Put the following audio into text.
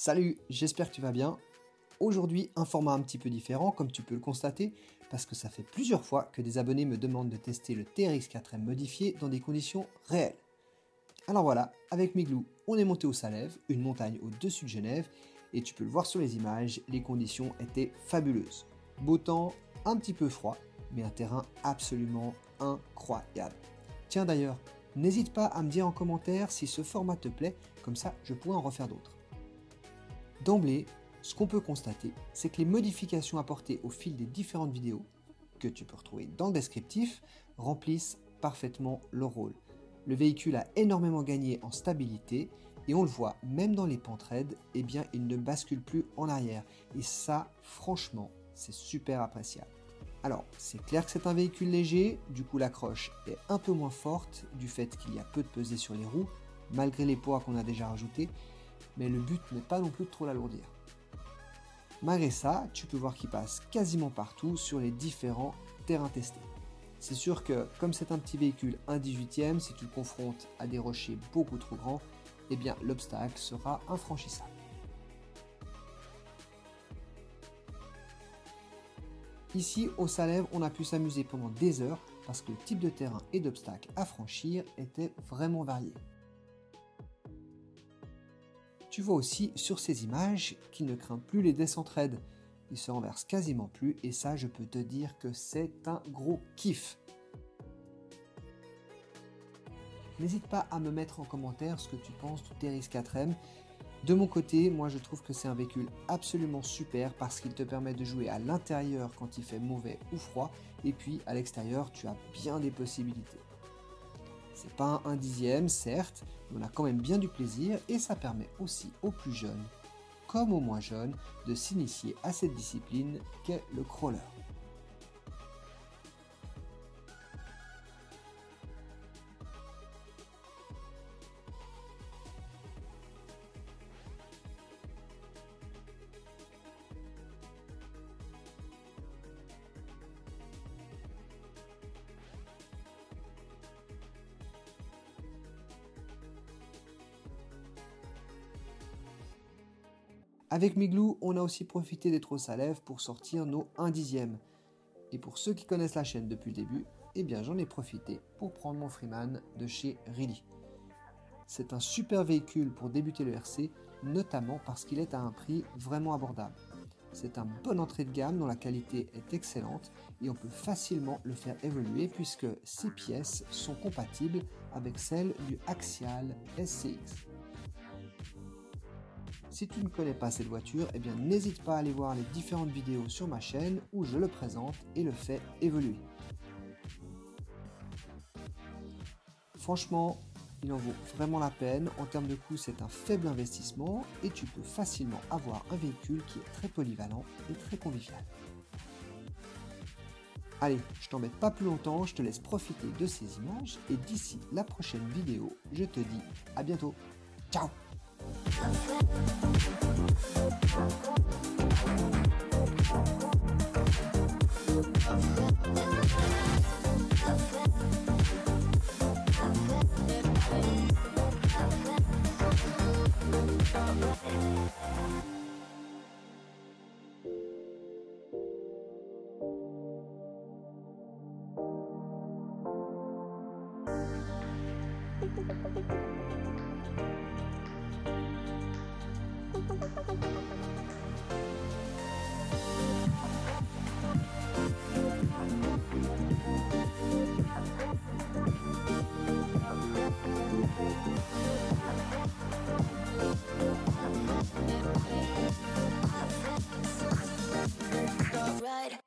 Salut, j'espère que tu vas bien. Aujourd'hui, un format un petit peu différent, comme tu peux le constater, parce que ça fait plusieurs fois que des abonnés me demandent de tester le TRX 4M modifié dans des conditions réelles. Alors voilà, avec Miglou, on est monté au Salève, une montagne au-dessus de Genève, et tu peux le voir sur les images, les conditions étaient fabuleuses. Beau temps, un petit peu froid, mais un terrain absolument incroyable. Tiens d'ailleurs, n'hésite pas à me dire en commentaire si ce format te plaît, comme ça je pourrais en refaire d'autres. D'emblée, ce qu'on peut constater, c'est que les modifications apportées au fil des différentes vidéos, que tu peux retrouver dans le descriptif, remplissent parfaitement leur rôle. Le véhicule a énormément gagné en stabilité et on le voit, même dans les pentes raides, eh bien, il ne bascule plus en arrière. Et ça, franchement, c'est super appréciable. Alors, c'est clair que c'est un véhicule léger, du coup l'accroche est un peu moins forte du fait qu'il y a peu de pesée sur les roues, malgré les poids qu'on a déjà rajoutés, mais le but n'est pas non plus de trop l'alourdir. Malgré ça, tu peux voir qu'il passe quasiment partout sur les différents terrains testés. C'est sûr que, comme c'est un petit véhicule 1/18e, si tu le confrontes à des rochers beaucoup trop grands, eh bien l'obstacle sera infranchissable. Ici, au Salève, on a pu s'amuser pendant des heures parce que le type de terrain et d'obstacles à franchir était vraiment varié. Tu vois aussi sur ces images qu'il ne craint plus les descentes raides. Il se renverse quasiment plus et ça, je peux te dire que c'est un gros kiff. N'hésite pas à me mettre en commentaire ce que tu penses du TRX 4M. De mon côté, moi je trouve que c'est un véhicule absolument super parce qu'il te permet de jouer à l'intérieur quand il fait mauvais ou froid et puis à l'extérieur tu as bien des possibilités. C'est pas un 1/10e, certes, mais on a quand même bien du plaisir et ça permet aussi aux plus jeunes, comme aux moins jeunes, de s'initier à cette discipline qu'est le crawler. Avec Miglou, on a aussi profité d'être au Salève pour sortir nos 1/10e. Et pour ceux qui connaissent la chaîne depuis le début, eh bien j'en ai profité pour prendre mon Freeman de chez Riley. C'est un super véhicule pour débuter le RC, notamment parce qu'il est à un prix vraiment abordable. C'est un bon entrée de gamme dont la qualité est excellente et on peut facilement le faire évoluer puisque ses pièces sont compatibles avec celles du Axial SCX. Si tu ne connais pas cette voiture, eh bien n'hésite pas à aller voir les différentes vidéos sur ma chaîne où je le présente et le fais évoluer. Franchement, il en vaut vraiment la peine. En termes de coût, c'est un faible investissement et tu peux facilement avoir un véhicule qui est très polyvalent et très convivial. Allez, je t'embête pas plus longtemps, je te laisse profiter de ces images et d'ici la prochaine vidéo, je te dis à bientôt. Ciao! Right.